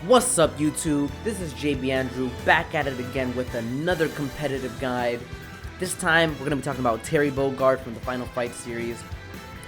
What's up, YouTube? This is Jbandrew back at it again with another competitive guide. This time we're going to be talking about Terry Bogard from the Final Fight series.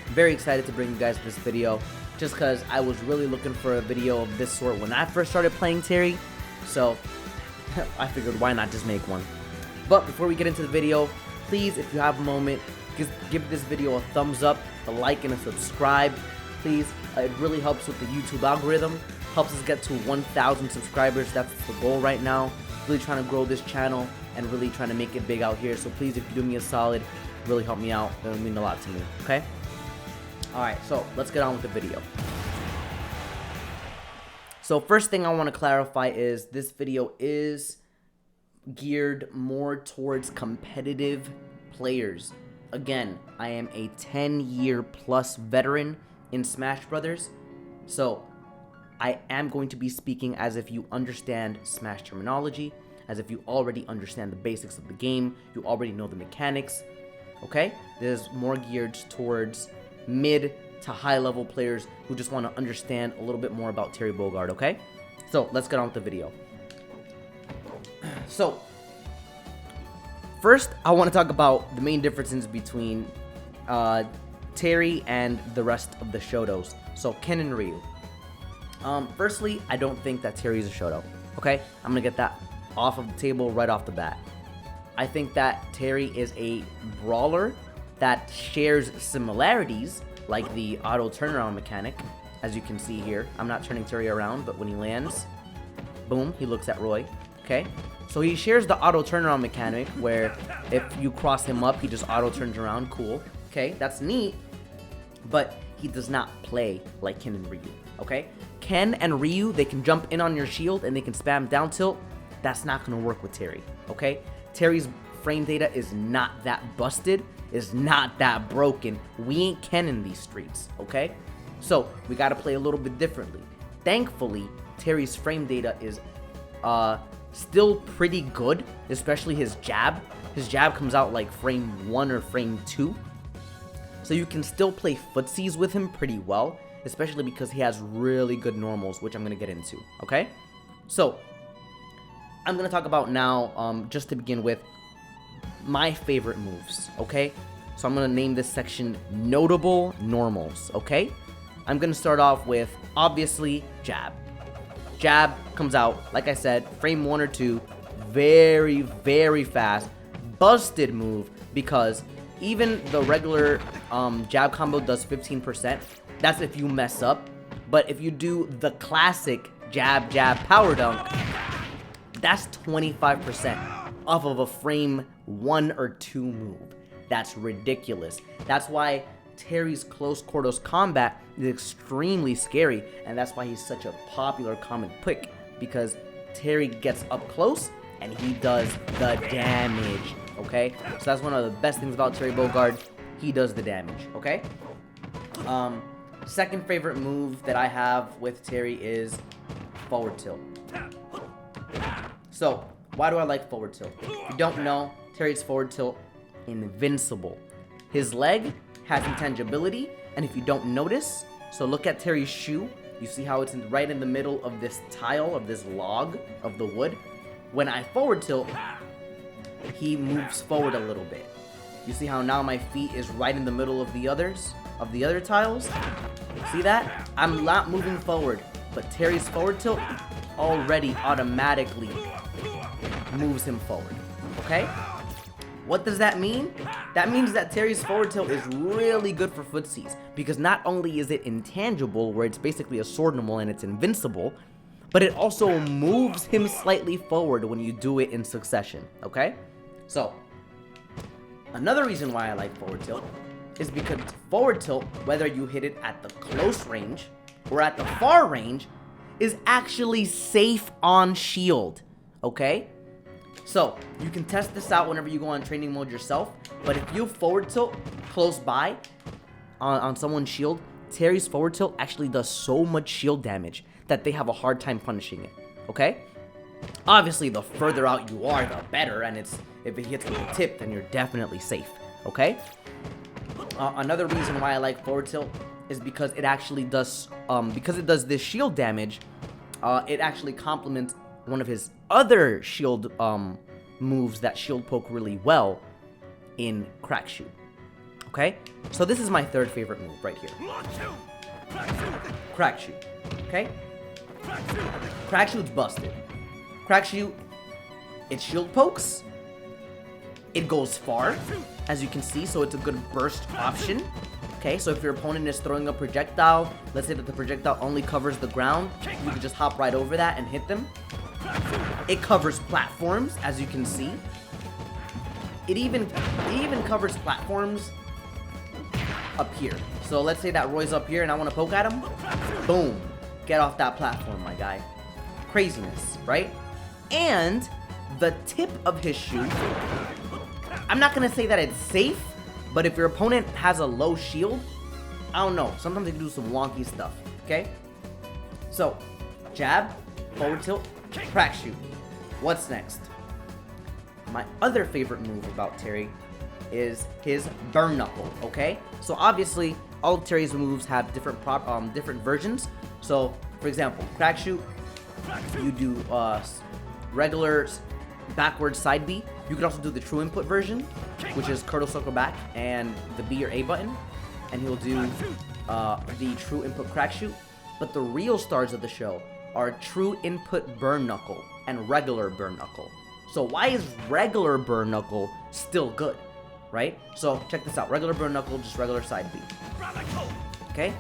Very excited to bring you guys this video just because I was really looking for a video of this sort when I first started playing Terry. So I figured why not just make one. But before we get into the video, please, if you have a moment, just give this video a thumbs up, a like, and a subscribe. Please, it really helps with the YouTube algorithm. Helps us get to 1,000 subscribers. That's the goal right now. Really trying to grow this channel and really trying to make it big out here. So please, if you do me a solid, really help me out. That would mean a lot to me, okay? Alright, so let's get on with the video. So first thing I want to clarify is this video is geared more towards competitive players. Again, I am a 10-year plus veteran in Smash Brothers. So I am going to be speaking as if you understand Smash terminology, as if you already understand the basics of the game, you already know the mechanics, okay? This is more geared towards mid to high level players who just want to understand a little bit more about Terry Bogard, okay? So let's get on with the video. So first, I want to talk about the main differences between Terry and the rest of the Shotos. So Ken and Ryu. Firstly, I don't think that Terry is a Shoto, okay? I'm gonna get that off of the table right off the bat. I think that Terry is a brawler that shares similarities, like the auto turnaround mechanic, as you can see here. I'm not turning Terry around, but when he lands, boom, he looks at Roy, okay? So he shares the auto turnaround mechanic, where if you cross him up, he just auto turns around, cool, okay? That's neat, but he does not play like Ken and Ryu, okay? Ken and Ryu, they can jump in on your shield and they can spam down tilt. That's not going to work with Terry, okay? Terry's frame data is not that busted, is not that broken. We ain't Ken in these streets, okay? So we got to play a little bit differently. Thankfully, Terry's frame data is still pretty good, especially his jab. His jab comes out like frame 1 or frame 2. So you can still play footsies with him pretty well, especially because he has really good normals, which I'm going to get into, okay? So, I'm going to talk about now, just to begin with, my favorite moves, okay? So I'm going to name this section Notable Normals, okay? I'm going to start off with, obviously, Jab. Jab comes out, like I said, frame 1 or 2, very, very fast, busted move, because even the regular jab combo does 15%. That's if you mess up. But if you do the classic jab, jab, power dunk, that's 25% off of a frame 1 or 2 move. That's ridiculous. That's why Terry's close quarters combat is extremely scary, and that's why he's such a popular common pick, because Terry gets up close and he does the damage, okay? So that's one of the best things about Terry Bogard. He does the damage, okay? Second favorite move that I have with Terry is forward tilt. So, why do I like forward tilt? If you don't know, Terry's forward tilt, invincible. His leg has intangibility, and if you don't notice, so look at Terry's shoe. You see how it's right in the middle of this tile, of this log of the wood? When I forward tilt, he moves forward a little bit. You see how now my feet is right in the middle of the other tiles? See that? I'm not moving forward, but Terry's forward tilt already automatically moves him forward, okay? What does that mean? That means that Terry's forward tilt is really good for footsies, because not only is it intangible, where it's basically a sword normal and it's invincible, but it also moves him slightly forward when you do it in succession, okay? So, another reason why I like forward tilt is because forward tilt, whether you hit it at the close range or at the far range, is actually safe on shield, okay? So, you can test this out whenever you go on training mode yourself, but if you forward tilt close by on someone's shield, Terry's forward tilt actually does so much shield damage that they have a hard time punishing it, okay? Obviously, the further out you are, the better, and if it hits with a tip, then you're definitely safe, okay? Another reason why I like forward tilt is because it actually does, because it does this shield damage, it actually complements one of his other shield moves that shield poke really well in Crack Shoot. Okay? So this is my third favorite move right here. Crack Shoot. Okay? Crack Shoot's busted. Crack Shoot, it shield pokes. It goes far, as you can see, so it's a good burst option. Okay, so if your opponent is throwing a projectile, let's say that the projectile only covers the ground, you can just hop right over that and hit them. It covers platforms, as you can see. It even covers platforms up here. So let's say that Roy's up here and I want to poke at him. Boom. Get off that platform, my guy. Craziness, right? And the tip of his shoot, I'm not going to say that it's safe, but if your opponent has a low shield, I don't know. Sometimes they can do some wonky stuff, okay? So, jab, forward tilt, Crack Shoot. What's next? My other favorite move about Terry is his Burn Knuckle, okay? So obviously, all of Terry's moves have different versions. So, for example, Crack Shoot, you do regular backward side B. You could also do the true input version, which is Curdle Circle Back and the B or A button. And he'll do the true input Crack Shoot. But the real stars of the show are true input Burn Knuckle and regular Burn Knuckle. So why is regular Burn Knuckle still good, right? So check this out. Regular Burn Knuckle, just regular side B. Okay?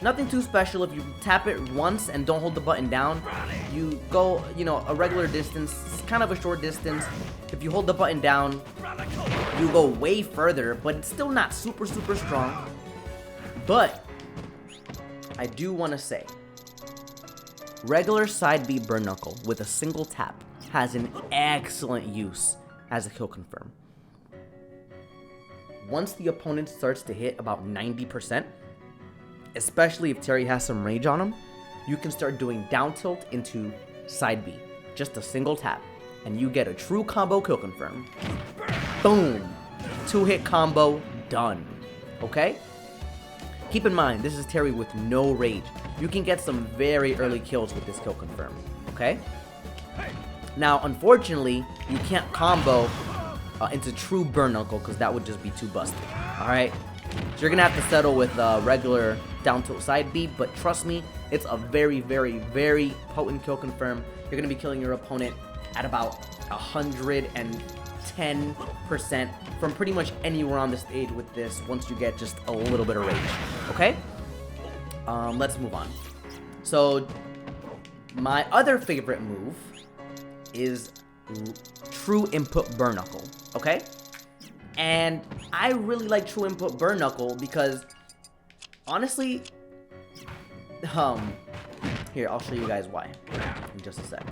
Nothing too special. If you tap it once and don't hold the button down, you go, a regular distance. It's kind of a short distance. If you hold the button down, you go way further, but it's still not super, super strong. But I do want to say, regular side B Burn Knuckle with a single tap has an excellent use as a kill confirm. Once the opponent starts to hit about 90%, especially if Terry has some rage on him, you can start doing down tilt into side B. Just a single tap, and you get a true combo kill confirm. Boom! 2-hit combo, done. Okay? Keep in mind, this is Terry with no rage. You can get some very early kills with this kill confirm. Okay? Now, unfortunately, you can't combo into true Burn Knuckle because that would just be too busted. Alright? So you're going to have to settle with regular down tilt side B, but trust me, it's a very, very, very potent kill confirm. You're going to be killing your opponent at about 110% from pretty much anywhere on the stage with this once you get just a little bit of rage. Okay? Let's move on. So, my other favorite move is true input Burn Knuckle. Okay? And I really like true input Burn Knuckle because, honestly, here, I'll show you guys why in just a sec.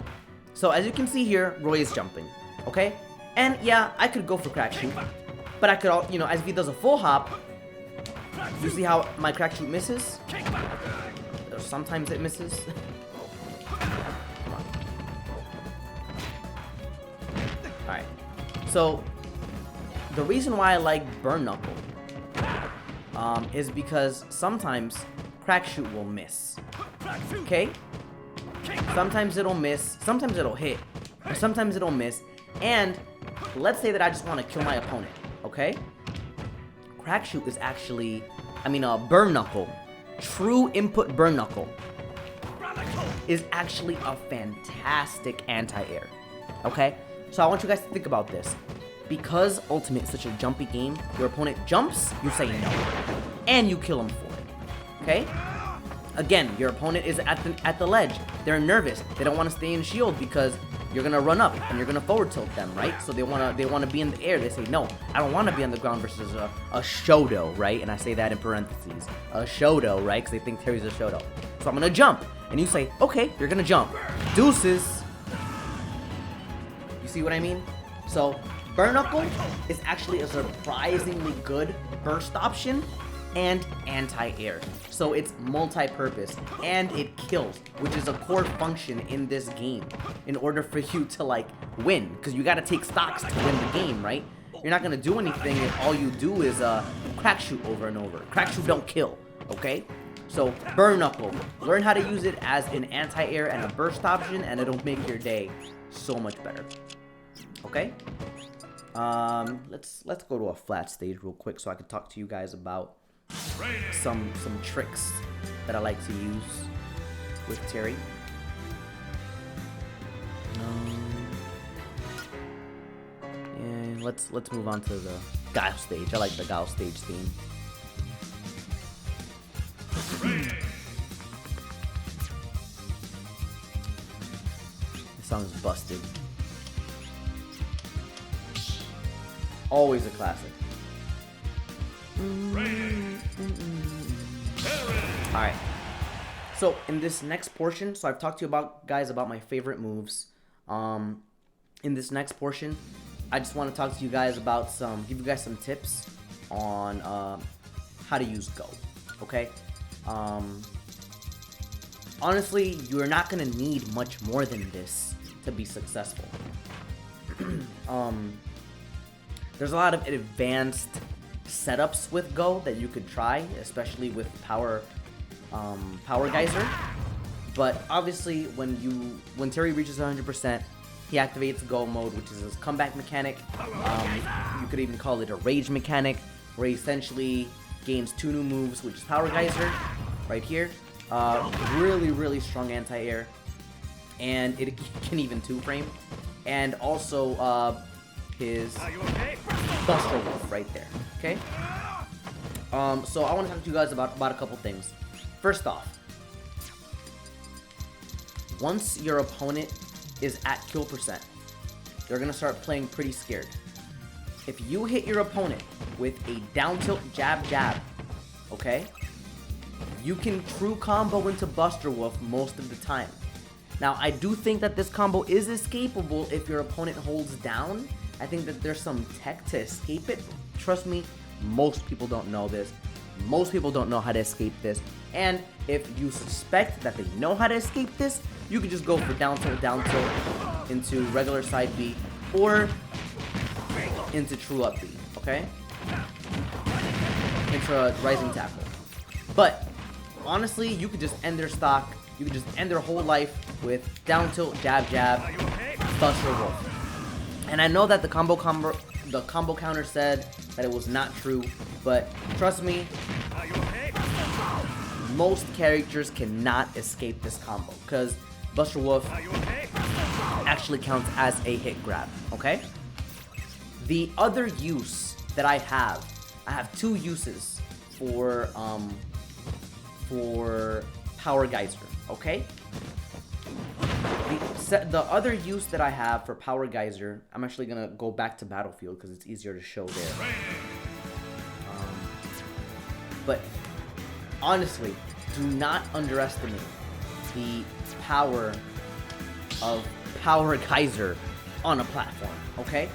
So, as you can see here, Roy is jumping, okay? And, yeah, I could go for Crack Shoot, but I could, as if he does a full hop, you see how my Crack Shoot misses? Or sometimes it misses. Come on. Alright, so the reason why I like Burn Knuckle is because sometimes Crack Shoot will miss. Okay? Sometimes it'll miss, sometimes it'll hit, or sometimes it'll miss. And let's say that I just want to kill my opponent, okay? Crack Shoot is actually, Burn Knuckle, true input Burn Knuckle is actually a fantastic anti-air, okay? So I want you guys to think about this. Because Ultimate is such a jumpy game, your opponent jumps, you say no, and you kill him for it, okay? Again, your opponent is at the ledge. They're nervous. They don't want to stay in shield because you're gonna run up and you're gonna forward tilt them, right? So they wanna be in the air. They say, no, I don't want to be on the ground versus a Shodo, right? And I say that in parentheses, a Shodo, right? Because they think Terry's a Shodo. So I'm gonna jump, and you say, okay, you're gonna jump. Deuces. You see what I mean? So Burn Knuckle is actually a surprisingly good burst option and anti-air. So it's multi-purpose and it kills, which is a core function in this game in order for you to win, because you got to take stocks to win the game, right? You're not going to do anything if all you do is Crack Shoot over and over. Crack Shoot don't kill, okay? So, Burn Knuckle. Learn how to use it as an anti-air and a burst option, and it'll make your day so much better. Okay? Let's go to a flat stage real quick so I can talk to you guys about some tricks that I like to use with Terry. And let's move on to the Guile stage. I like the Guile stage theme. This song is busted. Always a classic. Alright. So, in this next portion, so I've talked to you about my favorite moves. In this next portion, I just want to talk to you guys about give you guys some tips on how to use Go. Okay? Honestly, you're not gonna need much more than this to be successful. There's a lot of advanced setups with Go that you could try, especially with Power Geyser. But obviously, when Terry reaches 100%, he activates Go mode, which is his comeback mechanic. You could even call it a rage mechanic, where he essentially gains 2 new moves, which is Power Geyser, right here. Really strong anti-air, and it can even 2-frame, and also his Buster Wolf right there. Okay. So I want to talk to you guys about a couple things. First off, once your opponent is at kill percent, they're gonna start playing pretty scared. If you hit your opponent with a down tilt jab, okay, you can true combo into Buster Wolf most of the time. Now, I do think that this combo is escapable if your opponent holds down. I think that there's some tech to escape it. Trust me, most people don't know this. Most people don't know how to escape this. And if you suspect that they know how to escape this, you can just go for down tilt into regular side B or into true up B, okay? Into rising tackle. But honestly, you could just end their stock. You could just end their whole life with down tilt, jab, Buster Wolf. And I know that the combo counter said that it was not true, but trust me, most characters cannot escape this combo because Buster Wolf actually counts as a hit grab, okay? The other use that I have 2 uses for Power Geyser, okay? The other use that I have for Power Geyser, I'm actually gonna go back to Battlefield because it's easier to show there. But honestly, do not underestimate the power of Power Geyser on a platform, okay?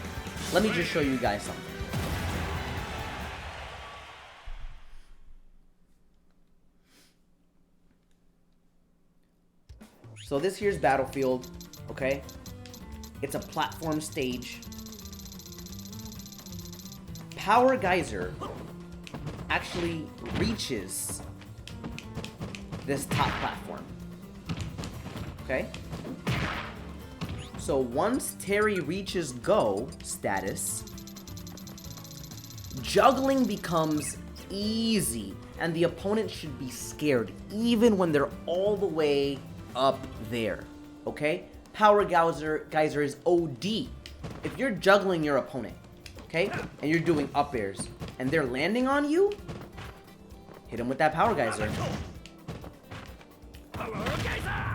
Let me just show you guys something. So this here's Battlefield, okay? It's a platform stage. Power Geyser actually reaches this top platform, okay? So once Terry reaches Go status, juggling becomes easy, and the opponent should be scared even when they're all the way up there, okay? Power Geyser is OD. If you're juggling your opponent, okay, and you're doing up airs, and they're landing on you, hit them with that Power Geyser.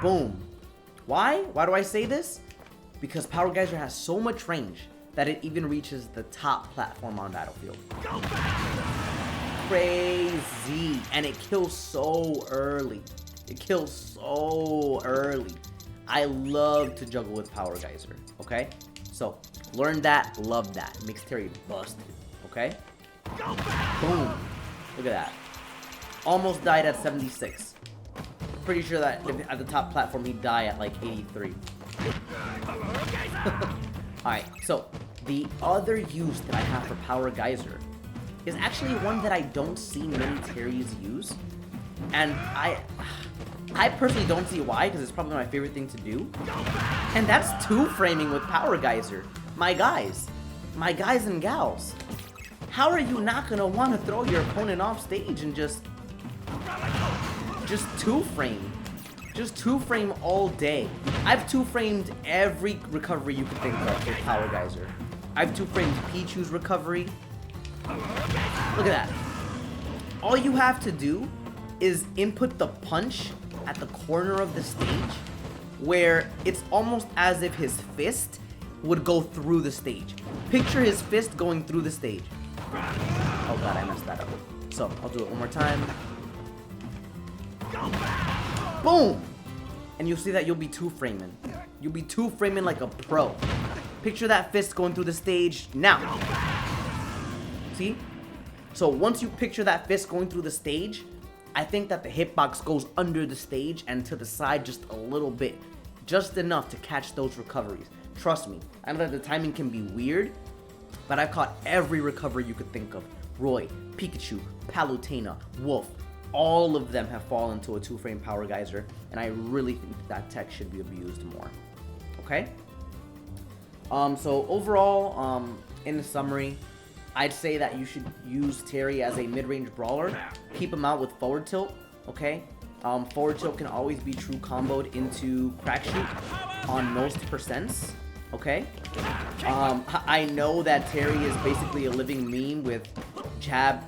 Boom. Why? Why do I say this? Because Power Geyser has so much range that it even reaches the top platform on Battlefield. Crazy. And it kills so early. It kills so early. I love to juggle with Power Geyser, okay? So, learn that, love that. It makes Terry busted, okay? Boom. Look at that. Almost died at 76. Pretty sure that at the top platform he'd die at like 83. Alright, so the other use that I have for Power Geyser is actually one that I don't see many Terrys use. And I personally don't see why, because it's probably my favorite thing to do. And that's two-framing with Power Geyser. My guys and gals, how are you not gonna want to throw your opponent off stage and just two-frame? Just two-frame all day. I've two-framed every recovery you could think of with Power Geyser. I've two-framed Pichu's recovery. Look at that. All you have to do is input the punch at the corner of the stage, where it's almost as if his fist would go through the stage. Picture his fist going through the stage. Oh god, I messed that up. So, I'll do it one more time. Boom! And you'll see that you'll be two-framing. You'll be two-framing like a pro. Picture that fist going through the stage now. See? So once you picture that fist going through the stage, I think that the hitbox goes under the stage and to the side just a little bit. Just enough to catch those recoveries. Trust me, I know that the timing can be weird, but I've caught every recovery you could think of. Roy, Pikachu, Palutena, Wolf, all of them have fallen to a two-frame Power Geyser, and I really think that tech should be abused more. Okay? So overall, in the summary, I'd say that you should use Terry as a mid-range brawler. Keep him out with forward tilt, okay? Forward tilt can always be true comboed into crack shoot on most percents, okay? I know that Terry is basically a living meme with jab,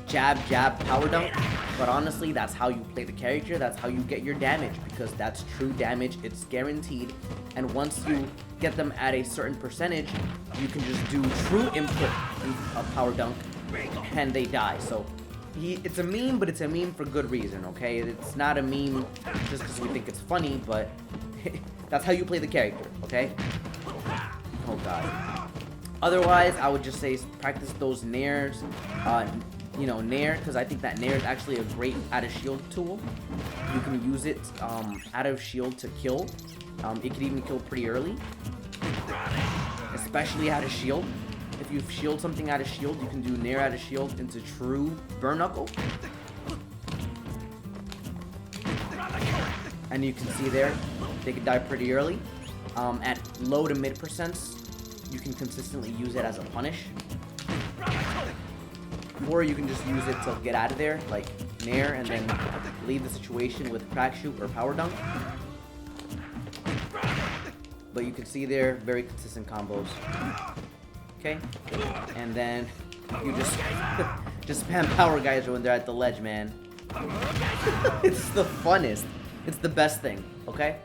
jab, power dunk, but honestly, that's how you play the character, that's how you get your damage, because that's true damage, it's guaranteed, and once you get them at a certain percentage, you can just do true input in a power dunk, and they die. So, it's a meme, but it's a meme for good reason, okay? It's not a meme just because we think it's funny, but that's how you play the character, okay? Oh god. Otherwise, I would just say practice those nairs, you know, nair, because I think that nair is actually a great out of shield tool. You can use it out of shield to kill. It can even kill pretty early, especially out of shield. If you shield something out of shield, you can do nair out of shield into true burn knuckle. And you can see there, they can die pretty early. At low to mid percents, you can consistently use it as a punish. Or you can just use it to get out of there, like nair, and then leave the situation with crack shoot or power dunk. But you can see there, very consistent combos. Okay? And then you just spam Power Geyser when they're at the ledge, man. It's the funnest. It's the best thing, okay?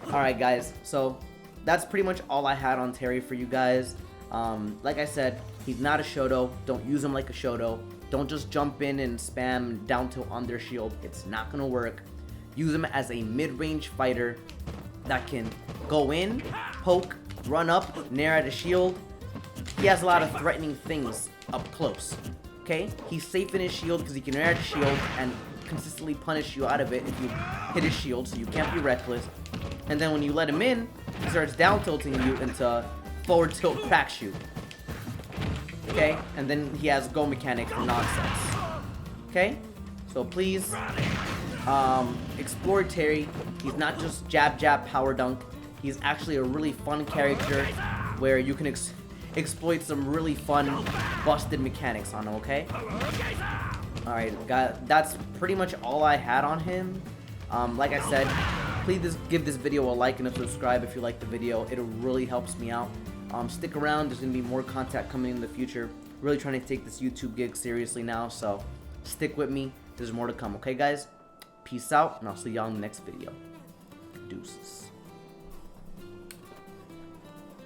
Alright, guys. So, that's pretty much all I had on Terry for you guys. Like I said, he's not a Shoto. Don't use him like a Shoto. Don't just jump in and spam down tilt on their shield. It's not gonna work. Use him as a mid-range fighter that can go in, poke, run up, nair at a shield. He has a lot of threatening things up close. Okay? He's safe in his shield because he can nair at a shield and consistently punish you out of it if you hit his shield, so you can't be reckless. And then when you let him in, he starts down tilting you into forward tilt crack shoot. Okay? And then he has go mechanic for nonsense. Okay? So please, explore Terry. He's not just jab, power dunk. He's actually a really fun character where you can exploit some really fun, busted mechanics on him, okay? Alright, guys, that's pretty much all I had on him. Like I said, please give this video a like and a subscribe if you like the video. It really helps me out. Stick around, there's going to be more content coming in the future. Really trying to take this YouTube gig seriously now, so stick with me. There's more to come, okay, guys? Peace out, and I'll see y'all in the next video. Deuces.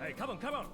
Hey, come on, come on.